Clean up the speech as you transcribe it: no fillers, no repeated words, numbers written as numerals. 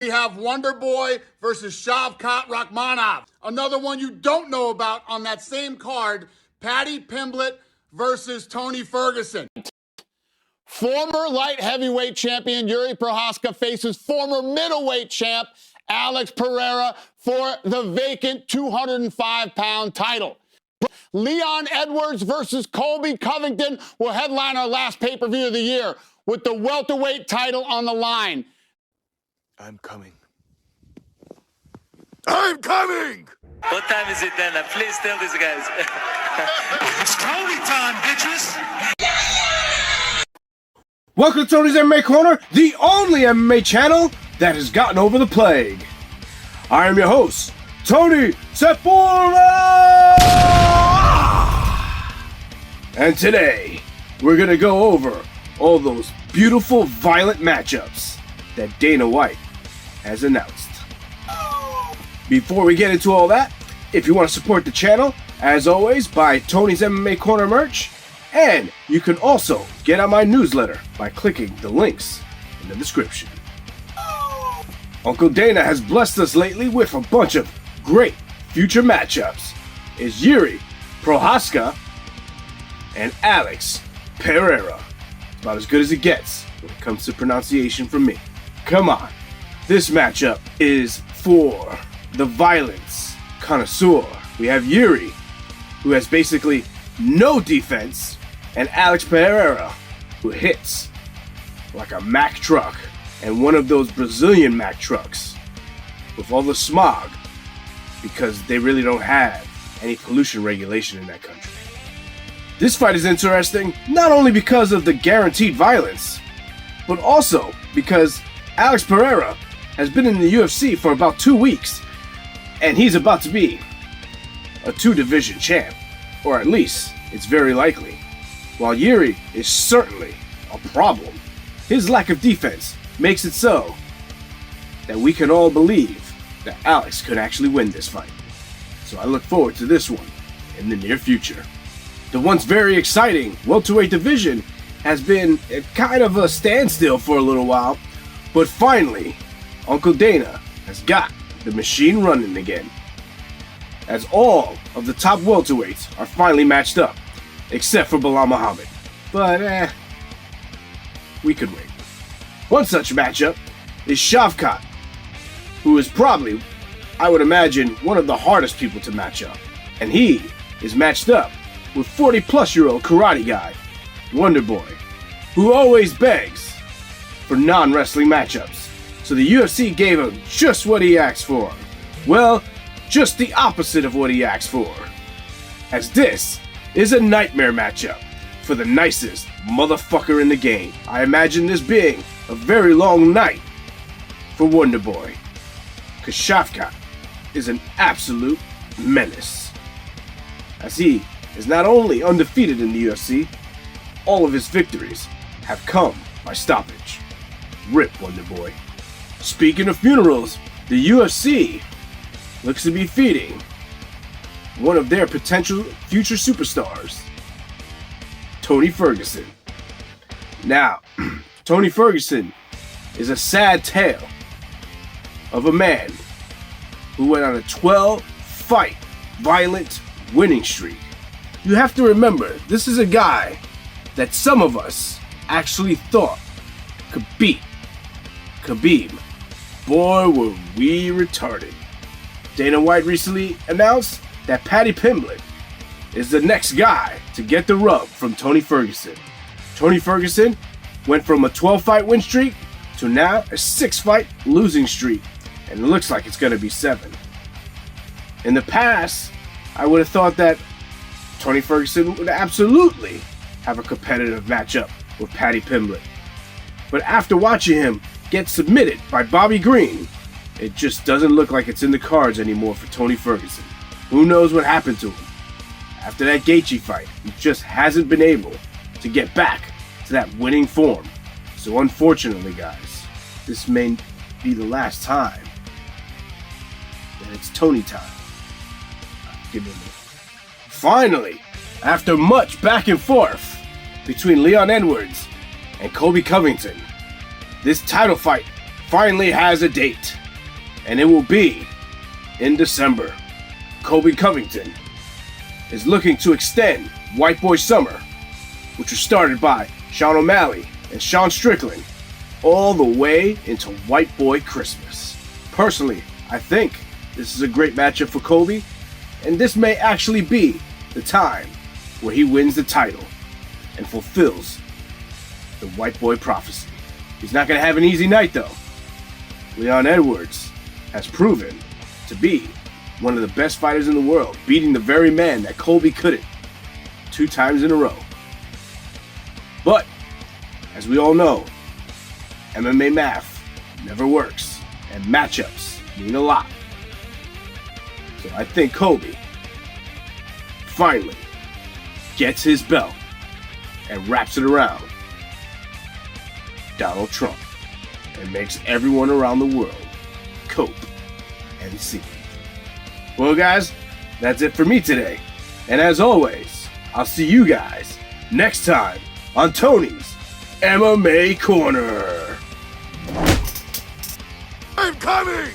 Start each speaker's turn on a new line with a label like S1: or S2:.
S1: We have Wonder Boy versus Shavkat Rakhmonov. Another one you don't know about on that same card, Paddy Pimblett versus Tony Ferguson. Former light heavyweight champion Yuri Prochazka faces former middleweight champ Alex Pereira for the vacant 205-pound title. Leon Edwards versus Colby Covington will headline our last pay-per-view of the year with the welterweight title on the line.
S2: I'm coming. I'm coming!
S3: What time is it then? Please tell these guys.
S4: It's Tony time, bitches!
S5: Welcome to Tony's MMA Corner, the only MMA channel that has gotten over the plague. I am your host, Tony Sepulveda! And today, we're gonna go over all those beautiful, violent matchups that Dana White has announced. Before we get into all that, if you want to support the channel, as always, buy Tony's MMA Corner merch, and you can also get on my newsletter by clicking the links in the description. Uncle Dana has blessed us lately with a bunch of great future matchups. It's Yuri Prochazka and Alex Pereira. About as good as it gets when it comes to pronunciation from me. Come on. This matchup is for the violence connoisseur. We have Yuri, who has basically no defense, and Alex Pereira, who hits like a Mack truck, and one of those Brazilian Mack trucks with all the smog, because they really don't have any pollution regulation in that country. This fight is interesting, not only because of the guaranteed violence, but also because Alex Pereira has been in the UFC for about 2 weeks, and he's about to be a 2-division champ, or at least it's very likely. While Yuri is certainly a problem, his lack of defense makes it so that we can all believe that Alex could actually win this fight. So I look forward to this one in the near future. The once very exciting welterweight division has been kind of a standstill for a little while, but finally, Uncle Dana has got the machine running again, as all of the top welterweights are finally matched up, except for Bilal Muhammad. But we could wait. One such matchup is Shavkat, who is probably, I would imagine, one of the hardest people to match up. And he is matched up with 40-plus-year-old karate guy, Wonder Boy, who always begs for non-wrestling matchups. So the UFC gave him just what he asked for. Well, just the opposite of what he asked for. As this is a nightmare matchup for the nicest motherfucker in the game. I imagine this being a very long night for Wonder Boy, because Shavkat is an absolute menace. As he is not only undefeated in the UFC, all of his victories have come by stoppage. Rip, Wonder Boy. Speaking of funerals, the UFC looks to be feeding one of their potential future superstars, Tony Ferguson. Now, Tony Ferguson is a sad tale of a man who went on a 12-fight violent winning streak. You have to remember, this is a guy that some of us actually thought could beat Khabib. Boy, were we retarded. Dana White recently announced that Paddy Pimblett is the next guy to get the rub from Tony Ferguson. Tony Ferguson went from a 12-fight win streak to now a 6-fight losing streak, and it looks like it's going to be 7. In the past, I would have thought that Tony Ferguson would absolutely have a competitive matchup with Paddy Pimblett. But after watching him get submitted by Bobby Green, it just doesn't look like it's in the cards anymore for Tony Ferguson. Who knows what happened to him? After that Gaethje fight, he just hasn't been able to get back to that winning form. So unfortunately, guys, this may be the last time that it's Tony time. Give me a minute. Finally, after much back and forth between Leon Edwards and Colby Covington, this title fight finally has a date, and it will be in December. Colby Covington is looking to extend White Boy Summer, which was started by Sean O'Malley and Sean Strickland, all the way into White Boy Christmas. Personally, I think this is a great matchup for Colby, and this may actually be the time where he wins the title and fulfills the White Boy prophecy. He's not going to have an easy night, though. Leon Edwards has proven to be one of the best fighters in the world, beating the very man that Colby couldn't 2 times in a row. But, as we all know, MMA math never works, and matchups mean a lot. So I think Colby finally gets his belt and wraps it around Donald Trump and makes everyone around the world cope and see. Well, guys, that's it for me today. And as always, I'll see you guys next time on Tony's MMA Corner.
S2: I'm coming!